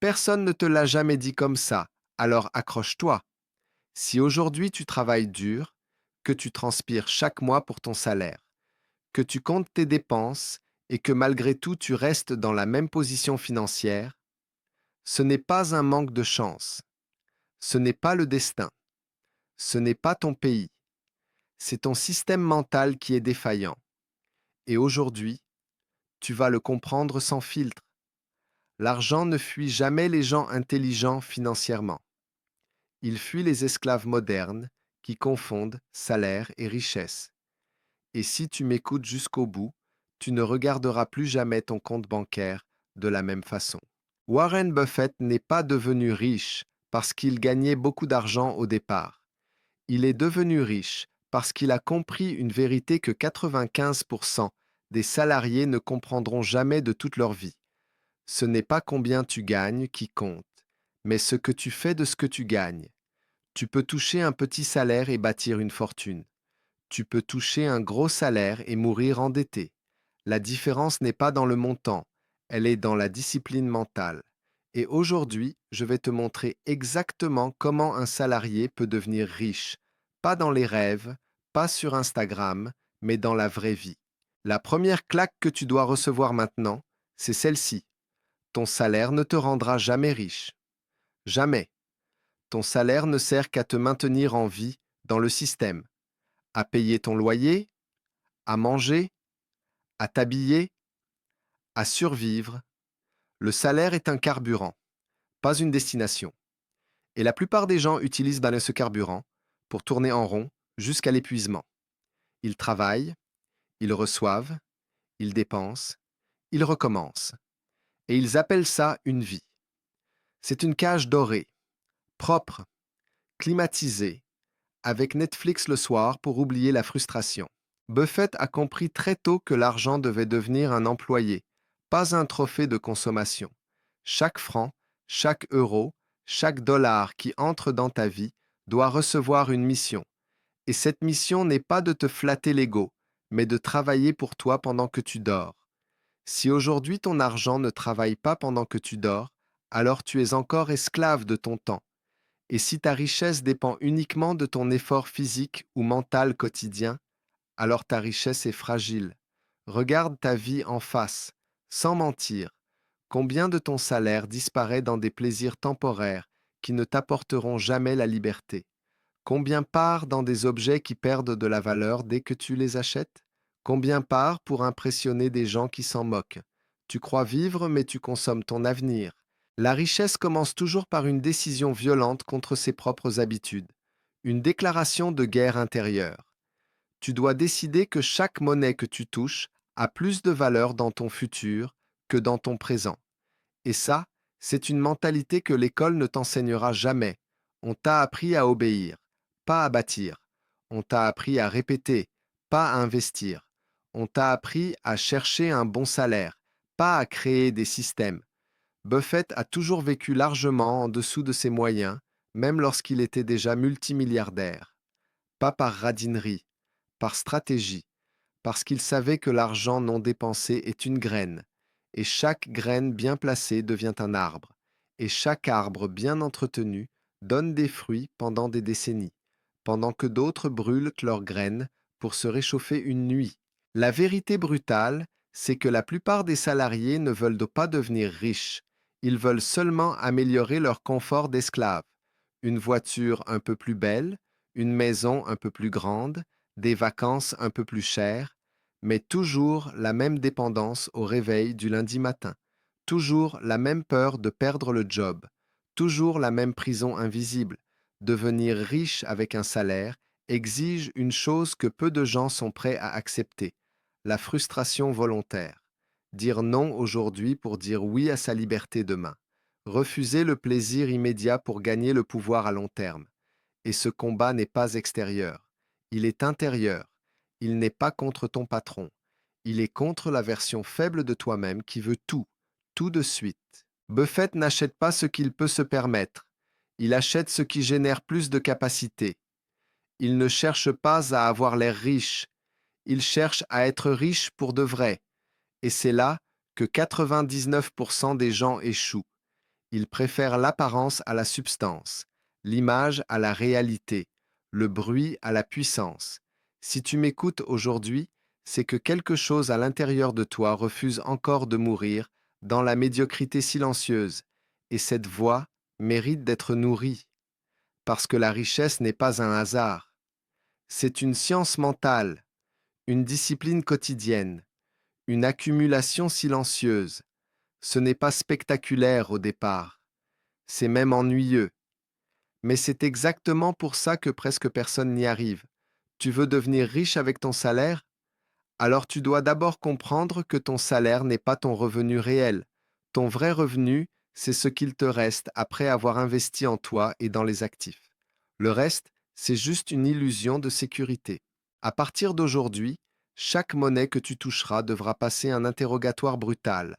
Personne ne te l'a jamais dit comme ça, alors accroche-toi. Si aujourd'hui tu travailles dur, que tu transpires chaque mois pour ton salaire, que tu comptes tes dépenses et que malgré tout tu restes dans la même position financière, ce n'est pas un manque de chance, ce n'est pas le destin, ce n'est pas ton pays, c'est ton système mental qui est défaillant. Et aujourd'hui, tu vas le comprendre sans filtre. L'argent ne fuit jamais les gens intelligents financièrement. Il fuit les esclaves modernes qui confondent salaire et richesse. Et si tu m'écoutes jusqu'au bout, tu ne regarderas plus jamais ton compte bancaire de la même façon. Warren Buffett n'est pas devenu riche parce qu'il gagnait beaucoup d'argent au départ. Il est devenu riche parce qu'il a compris une vérité que 95% des salariés ne comprendront jamais de toute leur vie. Ce n'est pas combien tu gagnes qui compte, mais ce que tu fais de ce que tu gagnes. Tu peux toucher un petit salaire et bâtir une fortune. Tu peux toucher un gros salaire et mourir endetté. La différence n'est pas dans le montant, elle est dans la discipline mentale. Et aujourd'hui, je vais te montrer exactement comment un salarié peut devenir riche, pas dans les rêves, pas sur Instagram, mais dans la vraie vie. La première claque que tu dois recevoir maintenant, c'est celle-ci. Ton salaire ne te rendra jamais riche. Jamais. Ton salaire ne sert qu'à te maintenir en vie dans le système, à payer ton loyer, à manger, à t'habiller, à survivre. Le salaire est un carburant, pas une destination. Et la plupart des gens utilisent ce carburant pour tourner en rond jusqu'à l'épuisement. Ils travaillent, ils reçoivent, ils dépensent, ils recommencent. Et ils appellent ça une vie. C'est une cage dorée, propre, climatisée, avec Netflix le soir pour oublier la frustration. Buffett a compris très tôt que l'argent devait devenir un employé, pas un trophée de consommation. Chaque franc, chaque euro, chaque dollar qui entre dans ta vie doit recevoir une mission. Et cette mission n'est pas de te flatter l'ego, mais de travailler pour toi pendant que tu dors. Si aujourd'hui ton argent ne travaille pas pendant que tu dors, alors tu es encore esclave de ton temps. Et si ta richesse dépend uniquement de ton effort physique ou mental quotidien, alors ta richesse est fragile. Regarde ta vie en face, sans mentir. Combien de ton salaire disparaît dans des plaisirs temporaires qui ne t'apporteront jamais la liberté? Combien part dans des objets qui perdent de la valeur dès que tu les achètes? Combien part pour impressionner des gens qui s'en moquent? Tu crois vivre, mais tu consommes ton avenir. La richesse commence toujours par une décision violente contre ses propres habitudes, une déclaration de guerre intérieure. Tu dois décider que chaque monnaie que tu touches a plus de valeur dans ton futur que dans ton présent. Et ça, c'est une mentalité que l'école ne t'enseignera jamais. On t'a appris à obéir, pas à bâtir. On t'a appris à répéter, pas à investir. On t'a appris à chercher un bon salaire, pas à créer des systèmes. Buffett a toujours vécu largement en dessous de ses moyens, même lorsqu'il était déjà multimilliardaire. Pas par radinerie, par stratégie, parce qu'il savait que l'argent non dépensé est une graine, et chaque graine bien placée devient un arbre, et chaque arbre bien entretenu donne des fruits pendant des décennies, pendant que d'autres brûlent leurs graines pour se réchauffer une nuit. La vérité brutale, c'est que la plupart des salariés ne veulent pas devenir riches, ils veulent seulement améliorer leur confort d'esclave. Une voiture un peu plus belle, une maison un peu plus grande, des vacances un peu plus chères, mais toujours la même dépendance au réveil du lundi matin, toujours la même peur de perdre le job, toujours la même prison invisible. Devenir riche avec un salaire exige une chose que peu de gens sont prêts à accepter, la frustration volontaire. Dire non aujourd'hui pour dire oui à sa liberté demain. Refuser le plaisir immédiat pour gagner le pouvoir à long terme. Et ce combat n'est pas extérieur, il est intérieur. Il n'est pas contre ton patron. Il est contre la version faible de toi-même qui veut tout, tout de suite. Buffett n'achète pas ce qu'il peut se permettre. Il achète ce qui génère plus de capacité. Il ne cherche pas à avoir l'air riche. Il cherche à être riche pour de vrai. Et c'est là que 99% des gens échouent. Ils préfèrent l'apparence à la substance, l'image à la réalité, le bruit à la puissance. Si tu m'écoutes aujourd'hui, c'est que quelque chose à l'intérieur de toi refuse encore de mourir dans la médiocrité silencieuse, et cette voix mérite d'être nourrie, parce que la richesse n'est pas un hasard. C'est une science mentale, une discipline quotidienne, une accumulation silencieuse. Ce n'est pas spectaculaire au départ, c'est même ennuyeux. Mais c'est exactement pour ça que presque personne n'y arrive. Tu veux devenir riche avec ton salaire? Alors tu dois d'abord comprendre que ton salaire n'est pas ton revenu réel. Ton vrai revenu, c'est ce qu'il te reste après avoir investi en toi et dans les actifs. Le reste, c'est juste une illusion de sécurité. À partir d'aujourd'hui, chaque monnaie que tu toucheras devra passer un interrogatoire brutal.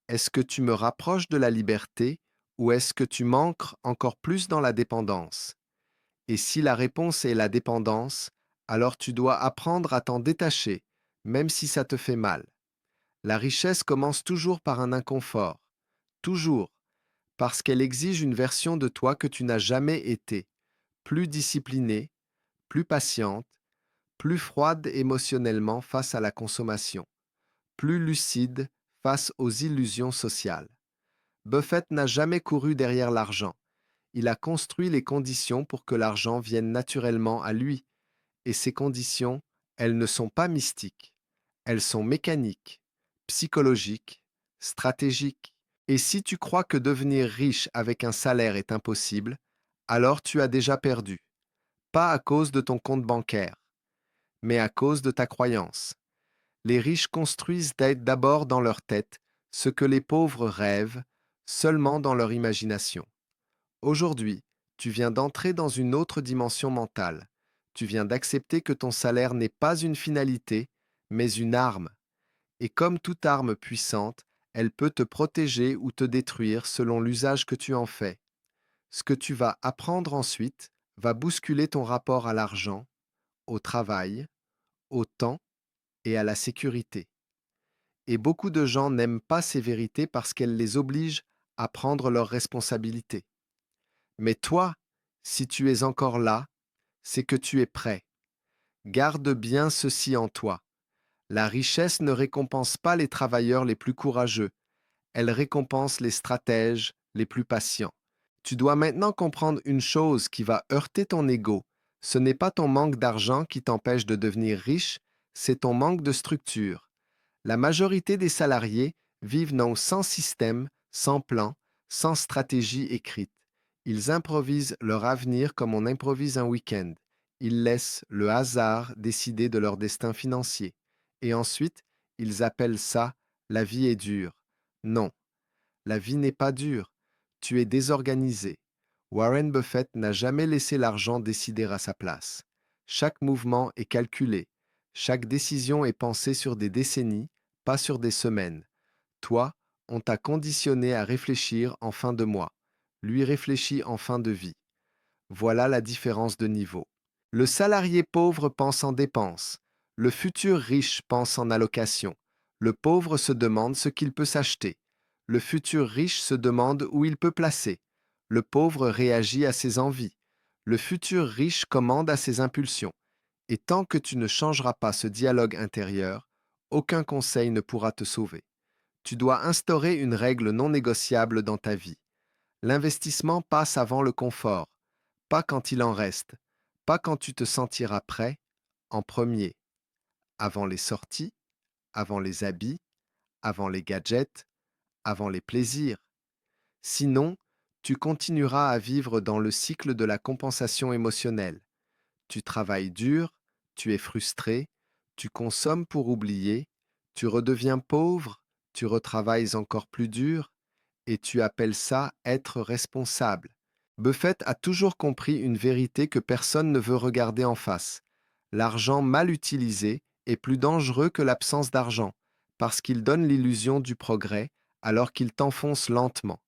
Est-ce que tu me rapproches de la liberté ou est-ce que tu m'ancres encore plus dans la dépendance? Et si la réponse est la dépendance, alors tu dois apprendre à t'en détacher, même si ça te fait mal. La richesse commence toujours par un inconfort, toujours, parce qu'elle exige une version de toi que tu n'as jamais été, plus disciplinée, plus patiente, plus froide émotionnellement face à la consommation, plus lucide face aux illusions sociales. Buffett n'a jamais couru derrière l'argent. Il a construit les conditions pour que l'argent vienne naturellement à lui. Et ces conditions, elles ne sont pas mystiques. Elles sont mécaniques, psychologiques, stratégiques. Et si tu crois que devenir riche avec un salaire est impossible, alors tu as déjà perdu. Pas à cause de ton compte bancaire, mais à cause de ta croyance. Les riches construisent d'abord dans leur tête ce que les pauvres rêvent seulement dans leur imagination. Aujourd'hui, tu viens d'entrer dans une autre dimension mentale. Tu viens d'accepter que ton salaire n'est pas une finalité, mais une arme. Et comme toute arme puissante, elle peut te protéger ou te détruire selon l'usage que tu en fais. Ce que tu vas apprendre ensuite va bousculer ton rapport à l'argent, au travail, au temps et à la sécurité. Et beaucoup de gens n'aiment pas ces vérités parce qu'elles les obligent à prendre leurs responsabilités. Mais toi, si tu es encore là, c'est que tu es prêt. Garde bien ceci en toi. La richesse ne récompense pas les travailleurs les plus courageux, elle récompense les stratèges les plus patients. Tu dois maintenant comprendre une chose qui va heurter ton ego. Ce n'est pas ton manque d'argent qui t'empêche de devenir riche, c'est ton manque de structure. La majorité des salariés vivent non sans système, sans plan, sans stratégie écrite. Ils improvisent leur avenir comme on improvise un week-end. Ils laissent le hasard décider de leur destin financier. Et ensuite, ils appellent ça la vie est dure. Non, la vie n'est pas dure. Tu es désorganisé. Warren Buffett n'a jamais laissé l'argent décider à sa place. Chaque mouvement est calculé. Chaque décision est pensée sur des décennies, pas sur des semaines. Toi, on t'a conditionné à réfléchir en fin de mois. Lui réfléchit en fin de vie. Voilà la différence de niveau. Le salarié pauvre pense en dépenses. Le futur riche pense en allocation. Le pauvre se demande ce qu'il peut s'acheter. Le futur riche se demande où il peut placer. Le pauvre réagit à ses envies. Le futur riche commande à ses impulsions. Et tant que tu ne changeras pas ce dialogue intérieur, aucun conseil ne pourra te sauver. Tu dois instaurer une règle non négociable dans ta vie. L'investissement passe avant le confort, pas quand il en reste, pas quand tu te sentiras prêt, en premier, avant les sorties, avant les habits, avant les gadgets, avant les plaisirs. Sinon, tu continueras à vivre dans le cycle de la compensation émotionnelle. Tu travailles dur, tu es frustré, tu consommes pour oublier, tu redeviens pauvre, tu retravailles encore plus dur, et tu appelles ça être responsable. Buffett a toujours compris une vérité que personne ne veut regarder en face. L'argent mal utilisé est plus dangereux que l'absence d'argent, parce qu'il donne l'illusion du progrès alors qu'il t'enfonce lentement.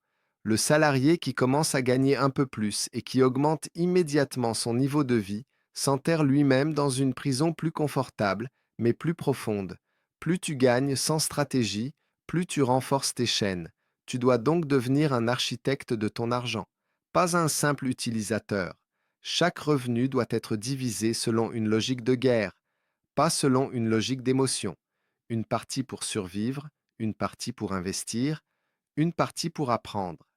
Le salarié qui commence à gagner un peu plus et qui augmente immédiatement son niveau de vie s'enterre lui-même dans une prison plus confortable, mais plus profonde. Plus tu gagnes sans stratégie, plus tu renforces tes chaînes. Tu dois donc devenir un architecte de ton argent, pas un simple utilisateur. Chaque revenu doit être divisé selon une logique de guerre, pas selon une logique d'émotion. Une partie pour survivre, une partie pour investir, une partie pour apprendre.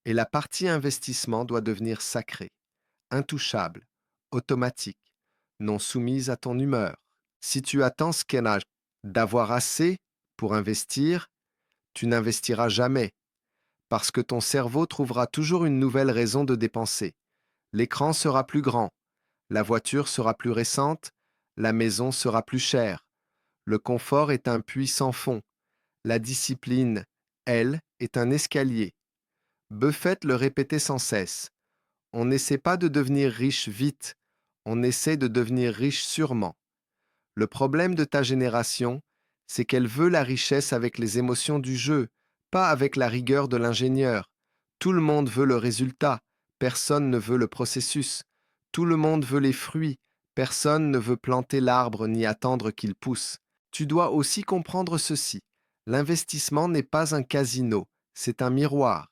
Et la partie investissement doit devenir sacrée, intouchable, automatique, non soumise à ton humeur. Si tu attends ce qu'elle a d'avoir assez pour investir, tu n'investiras jamais, parce que ton cerveau trouvera toujours une nouvelle raison de dépenser. L'écran sera plus grand, la voiture sera plus récente, la maison sera plus chère. Le confort est un puits sans fond. La discipline, elle, est un escalier. Buffett le répétait sans cesse. On n'essaie pas de devenir riche vite, on essaie de devenir riche sûrement. Le problème de ta génération, c'est qu'elle veut la richesse avec les émotions du jeu, pas avec la rigueur de l'ingénieur. Tout le monde veut le résultat, personne ne veut le processus. Tout le monde veut les fruits, personne ne veut planter l'arbre ni attendre qu'il pousse. Tu dois aussi comprendre ceci. L'investissement n'est pas un casino, c'est un miroir.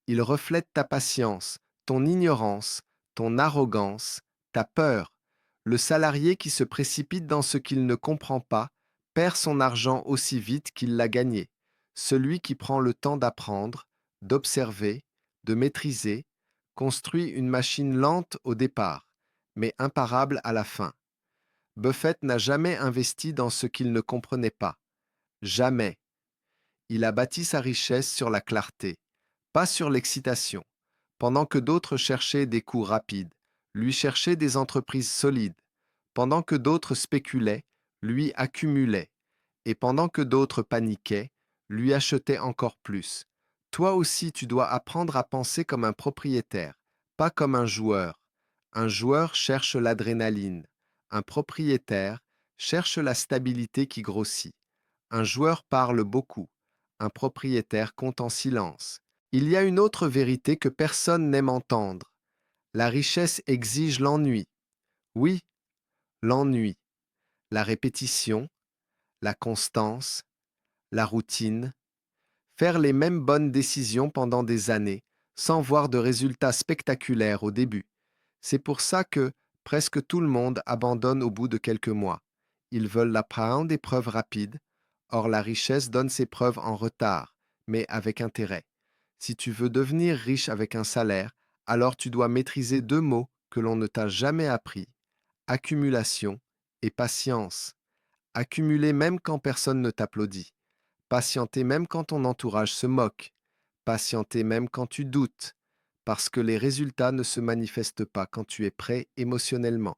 Il reflète ta patience, ton ignorance, ton arrogance, ta peur. Le salarié qui se précipite dans ce qu'il ne comprend pas perd son argent aussi vite qu'il l'a gagné. Celui qui prend le temps d'apprendre, d'observer, de maîtriser, construit une machine lente au départ, mais imparable à la fin. Buffett n'a jamais investi dans ce qu'il ne comprenait pas. Jamais. Il a bâti sa richesse sur la clarté, pas sur l'excitation. Pendant que d'autres cherchaient des coups rapides, lui cherchait des entreprises solides. Pendant que d'autres spéculaient, lui accumulait. Et pendant que d'autres paniquaient, lui achetait encore plus. Toi aussi, tu dois apprendre à penser comme un propriétaire, pas comme un joueur. Un joueur cherche l'adrénaline. Un propriétaire cherche la stabilité qui grossit. Un joueur parle beaucoup. Un propriétaire compte en silence. Il y a une autre vérité que personne n'aime entendre. La richesse exige l'ennui. Oui, l'ennui, la répétition, la constance, la routine, faire les mêmes bonnes décisions pendant des années, sans voir de résultats spectaculaires au début. C'est pour ça que presque tout le monde abandonne au bout de quelques mois. Ils veulent la des preuves rapides. Or la richesse donne ses preuves en retard, mais avec intérêt. Si tu veux devenir riche avec un salaire, alors tu dois maîtriser deux mots que l'on ne t'a jamais appris: accumulation et patience. Accumuler même quand personne ne t'applaudit. Patienter même quand ton entourage se moque. Patienter même quand tu doutes. Parce que les résultats ne se manifestent pas quand tu es prêt émotionnellement.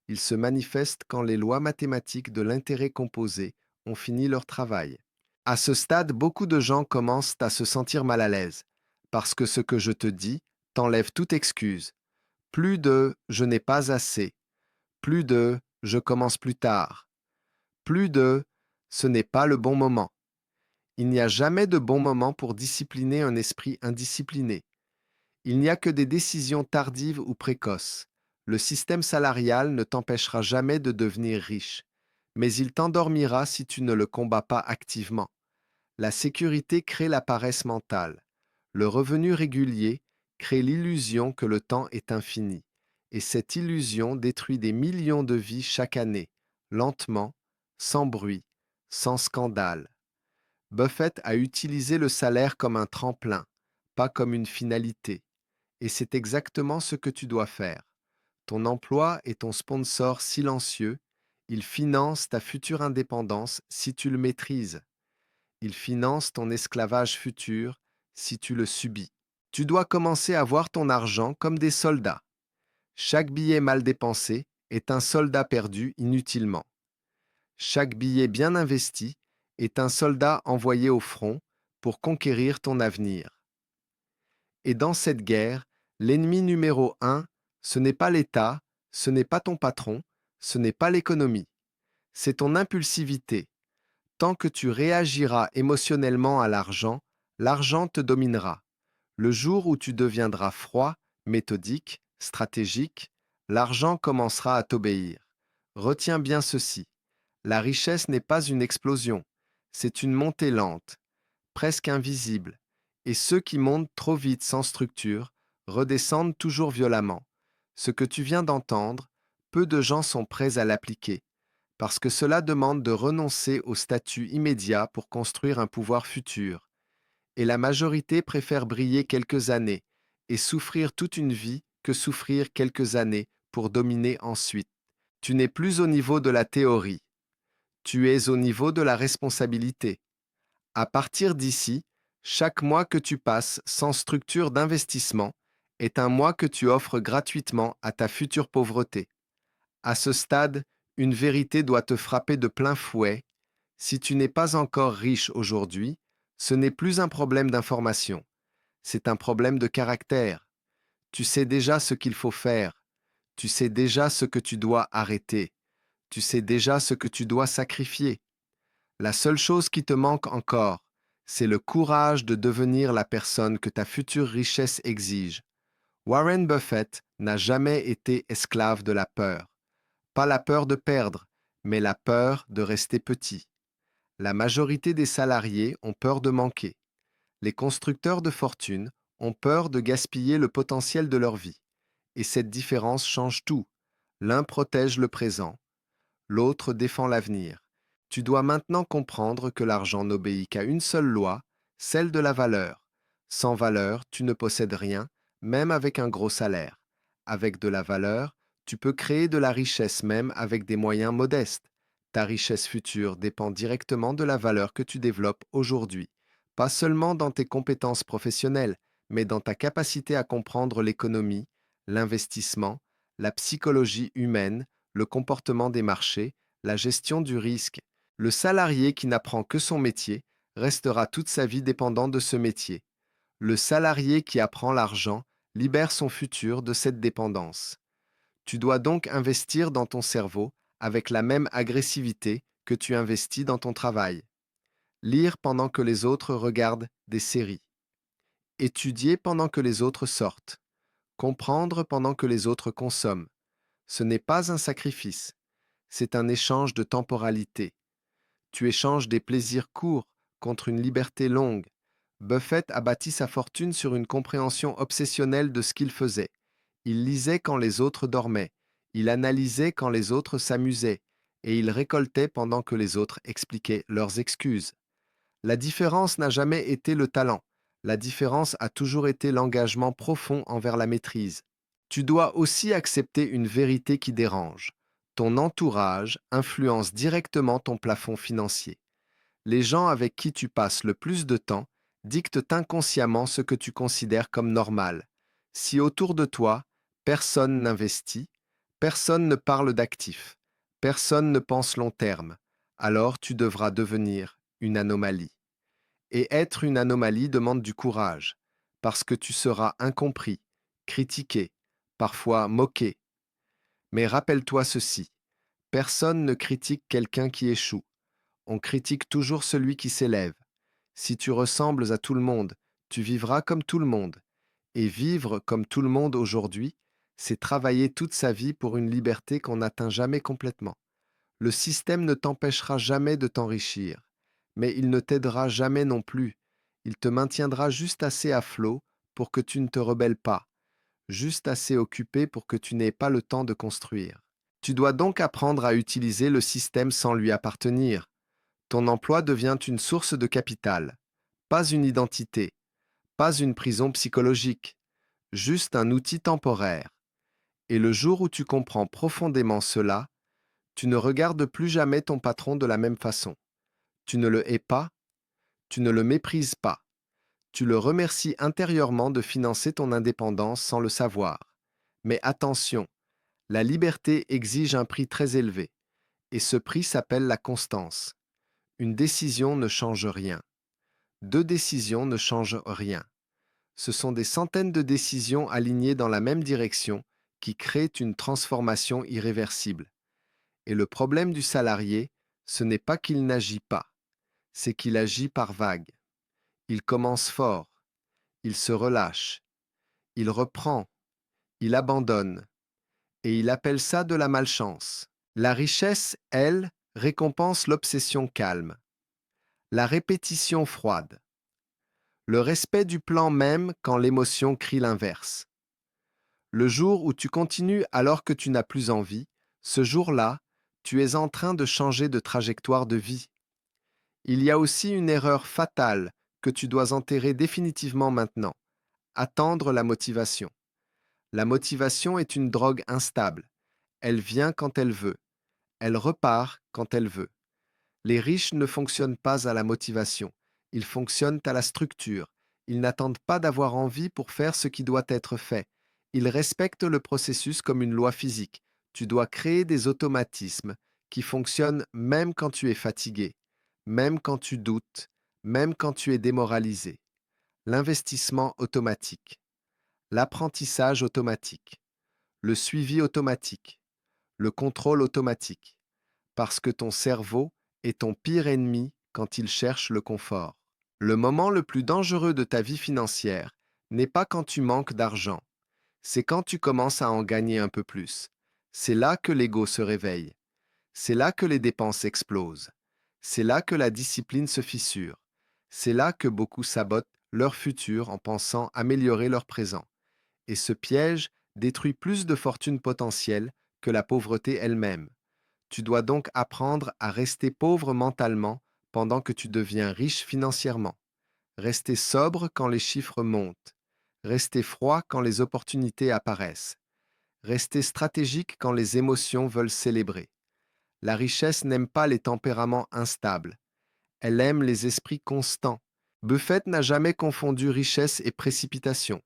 Ils se manifestent quand les lois mathématiques de l'intérêt composé ont fini leur travail. À ce stade, beaucoup de gens commencent à se sentir mal à l'aise, parce que ce que je te dis t'enlève toute excuse. Plus de je n'ai pas assez, plus de je commence plus tard, plus de ce n'est pas le bon moment. Il n'y a jamais de bon moment pour discipliner un esprit indiscipliné. Il n'y a que des décisions tardives ou précoces. Le système salarial ne t'empêchera jamais de devenir riche, mais il t'endormira si tu ne le combats pas activement. La sécurité crée la paresse mentale. Le revenu régulier crée l'illusion que le temps est infini. Et cette illusion détruit des millions de vies chaque année, lentement, sans bruit, sans scandale. Buffett a utilisé le salaire comme un tremplin, pas comme une finalité. Et c'est exactement ce que tu dois faire. Ton emploi est ton sponsor silencieux. Il finance ta future indépendance si tu le maîtrises. Il finance ton esclavage futur si tu le subis. Tu dois commencer à voir ton argent comme des soldats. Chaque billet mal dépensé est un soldat perdu inutilement. Chaque billet bien investi est un soldat envoyé au front pour conquérir ton avenir. Et dans cette guerre, l'ennemi numéro un, ce n'est pas l'État, ce n'est pas ton patron, ce n'est pas l'économie, c'est ton impulsivité. Tant que tu réagiras émotionnellement à l'argent, l'argent te dominera. Le jour où tu deviendras froid, méthodique, stratégique, l'argent commencera à t'obéir. Retiens bien ceci. La richesse n'est pas une explosion, c'est une montée lente, presque invisible. Et ceux qui montent trop vite sans structure redescendent toujours violemment. Ce que tu viens d'entendre, peu de gens sont prêts à l'appliquer, parce que cela demande de renoncer au statut immédiat pour construire un pouvoir futur. Et la majorité préfère briller quelques années et souffrir toute une vie que souffrir quelques années pour dominer ensuite. Tu n'es plus au niveau de la théorie, tu es au niveau de la responsabilité. À partir d'ici, chaque mois que tu passes sans structure d'investissement est un mois que tu offres gratuitement à ta future pauvreté. À ce stade, une vérité doit te frapper de plein fouet. Si tu n'es pas encore riche aujourd'hui, ce n'est plus un problème d'information, c'est un problème de caractère. Tu sais déjà ce qu'il faut faire, tu sais déjà ce que tu dois arrêter, tu sais déjà ce que tu dois sacrifier. La seule chose qui te manque encore, c'est le courage de devenir la personne que ta future richesse exige. Warren Buffett n'a jamais été esclave de la peur. Pas la peur de perdre, mais la peur de rester petit. La majorité des salariés ont peur de manquer. Les constructeurs de fortune ont peur de gaspiller le potentiel de leur vie. Et cette différence change tout. L'un protège le présent, l'autre défend l'avenir. Tu dois maintenant comprendre que l'argent n'obéit qu'à une seule loi, celle de la valeur. Sans valeur, tu ne possèdes rien, même avec un gros salaire. Avec de la valeur, tu peux créer de la richesse même avec des moyens modestes. Ta richesse future dépend directement de la valeur que tu développes aujourd'hui, pas seulement dans tes compétences professionnelles, mais dans ta capacité à comprendre l'économie, l'investissement, la psychologie humaine, le comportement des marchés, la gestion du risque. Le salarié qui n'apprend que son métier restera toute sa vie dépendant de ce métier. Le salarié qui apprend l'argent libère son futur de cette dépendance. Tu dois donc investir dans ton cerveau avec la même agressivité que tu investis dans ton travail. Lire pendant que les autres regardent des séries. Étudier pendant que les autres sortent. Comprendre pendant que les autres consomment. Ce n'est pas un sacrifice, c'est un échange de temporalité. Tu échanges des plaisirs courts contre une liberté longue. Buffett a bâti sa fortune sur une compréhension obsessionnelle de ce qu'il faisait. Il lisait quand les autres dormaient, il analysait quand les autres s'amusaient, et il récoltait pendant que les autres expliquaient leurs excuses. La différence n'a jamais été le talent, la différence a toujours été l'engagement profond envers la maîtrise. Tu dois aussi accepter une vérité qui dérange. Ton entourage influence directement ton plafond financier. Les gens avec qui tu passes le plus de temps dictent inconsciemment ce que tu considères comme normal. Si autour de toi, personne n'investit, personne ne parle d'actifs, personne ne pense long terme, alors tu devras devenir une anomalie. Et être une anomalie demande du courage, parce que tu seras incompris, critiqué, parfois moqué. Mais rappelle-toi ceci, personne ne critique quelqu'un qui échoue. On critique toujours celui qui s'élève. Si tu ressembles à tout le monde, tu vivras comme tout le monde. Et vivre comme tout le monde aujourd'hui, c'est travailler toute sa vie pour une liberté qu'on n'atteint jamais complètement. Le système ne t'empêchera jamais de t'enrichir, mais il ne t'aidera jamais non plus. Il te maintiendra juste assez à flot pour que tu ne te rebelles pas, juste assez occupé pour que tu n'aies pas le temps de construire. Tu dois donc apprendre à utiliser le système sans lui appartenir. Ton emploi devient une source de capital, pas une identité, pas une prison psychologique, juste un outil temporaire. Et le jour où tu comprends profondément cela, tu ne regardes plus jamais ton patron de la même façon. Tu ne le hais pas, tu ne le méprises pas. Tu le remercies intérieurement de financer ton indépendance sans le savoir. Mais attention, la liberté exige un prix très élevé, et ce prix s'appelle la constance. Une décision ne change rien. Deux décisions ne changent rien. Ce sont des centaines de décisions alignées dans la même direction qui créent une transformation irréversible. Et le problème du salarié, ce n'est pas qu'il n'agit pas, c'est qu'il agit par vagues. Il commence fort, il se relâche, il reprend, il abandonne, et il appelle ça de la malchance. La richesse, elle, récompense l'obsession calme, la répétition froide. Le respect du plan même quand l'émotion crie l'inverse. Le jour où tu continues alors que tu n'as plus envie, ce jour-là, tu es en train de changer de trajectoire de vie. Il y a aussi une erreur fatale que tu dois enterrer définitivement maintenant. Attendre la motivation. La motivation est une drogue instable. Elle vient quand elle veut. Elle repart quand elle veut. Les riches ne fonctionnent pas à la motivation. Ils fonctionnent à la structure. Ils n'attendent pas d'avoir envie pour faire ce qui doit être fait. Ils respectent le processus comme une loi physique. Tu dois créer des automatismes qui fonctionnent même quand tu es fatigué, même quand tu doutes, même quand tu es démoralisé. L'investissement automatique, l'apprentissage automatique, le suivi automatique, le contrôle automatique, parce que ton cerveau est ton pire ennemi quand il cherche le confort. Le moment le plus dangereux de ta vie financière n'est pas quand tu manques d'argent, c'est quand tu commences à en gagner un peu plus. C'est là que l'ego se réveille. C'est là que les dépenses explosent. C'est là que la discipline se fissure. C'est là que beaucoup sabotent leur futur en pensant améliorer leur présent. Et ce piège détruit plus de fortune potentielle que la pauvreté elle-même. Tu dois donc apprendre à rester pauvre mentalement pendant que tu deviens riche financièrement. Rester sobre quand les chiffres montent. Rester froid quand les opportunités apparaissent. Rester stratégique quand les émotions veulent célébrer. La richesse n'aime pas les tempéraments instables. Elle aime les esprits constants. Buffett n'a jamais confondu richesse et précipitation.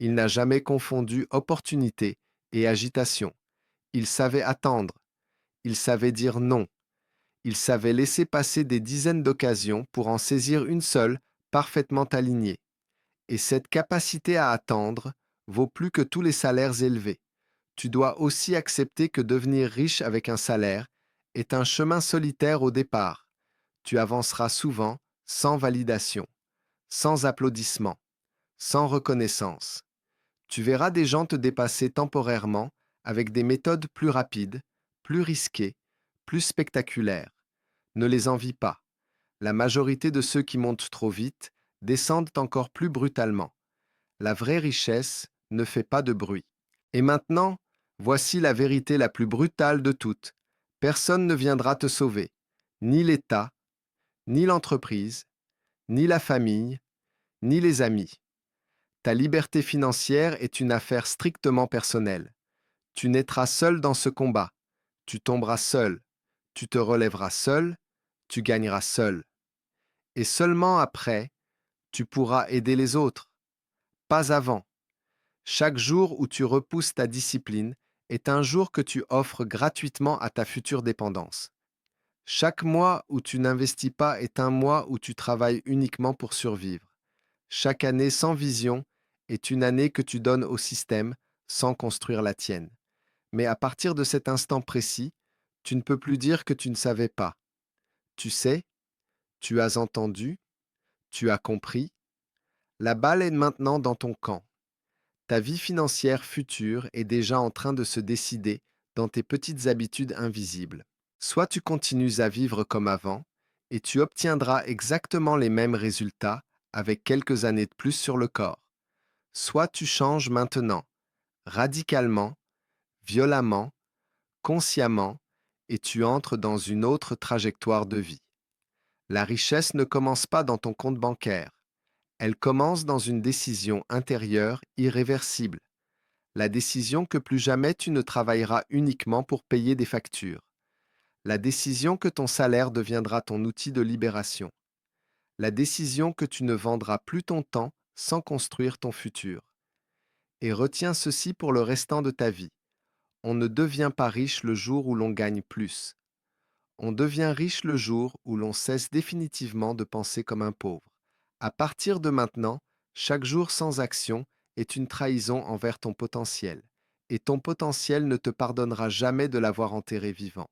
Il n'a jamais confondu opportunité et agitation. Il savait attendre. Il savait dire non. Il savait laisser passer des dizaines d'occasions pour en saisir une seule, parfaitement alignée. Et cette capacité à attendre vaut plus que tous les salaires élevés. Tu dois aussi accepter que devenir riche avec un salaire est un chemin solitaire au départ. Tu avanceras souvent sans validation, sans applaudissements, sans reconnaissance. Tu verras des gens te dépasser temporairement avec des méthodes plus rapides, plus risquées, plus spectaculaires. Ne les envie pas. La majorité de ceux qui montent trop vite descendent encore plus brutalement. La vraie richesse ne fait pas de bruit. Et maintenant, voici la vérité la plus brutale de toutes. Personne ne viendra te sauver. Ni l'État, ni l'entreprise, ni la famille, ni les amis. Ta liberté financière est une affaire strictement personnelle. Tu naîtras seul dans ce combat. Tu tomberas seul. Tu te relèveras seul. Tu gagneras seul. Et seulement après, tu pourras aider les autres. Pas avant. Chaque jour où tu repousses ta discipline est un jour que tu offres gratuitement à ta future dépendance. Chaque mois où tu n'investis pas est un mois où tu travailles uniquement pour survivre. Chaque année sans vision est une année que tu donnes au système sans construire la tienne. Mais à partir de cet instant précis, tu ne peux plus dire que tu ne savais pas. Tu sais, tu as entendu, tu as compris. La balle est maintenant dans ton camp. Ta vie financière future est déjà en train de se décider dans tes petites habitudes invisibles. Soit tu continues à vivre comme avant, et tu obtiendras exactement les mêmes résultats avec quelques années de plus sur le corps. Soit tu changes maintenant, radicalement, violemment, consciemment, et tu entres dans une autre trajectoire de vie. La richesse ne commence pas dans ton compte bancaire. Elle commence dans une décision intérieure irréversible. La décision que plus jamais tu ne travailleras uniquement pour payer des factures. La décision que ton salaire deviendra ton outil de libération. La décision que tu ne vendras plus ton temps sans construire ton futur. Et retiens ceci pour le restant de ta vie. On ne devient pas riche le jour où l'on gagne plus. On devient riche le jour où l'on cesse définitivement de penser comme un pauvre. À partir de maintenant, chaque jour sans action est une trahison envers ton potentiel, et ton potentiel ne te pardonnera jamais de l'avoir enterré vivant.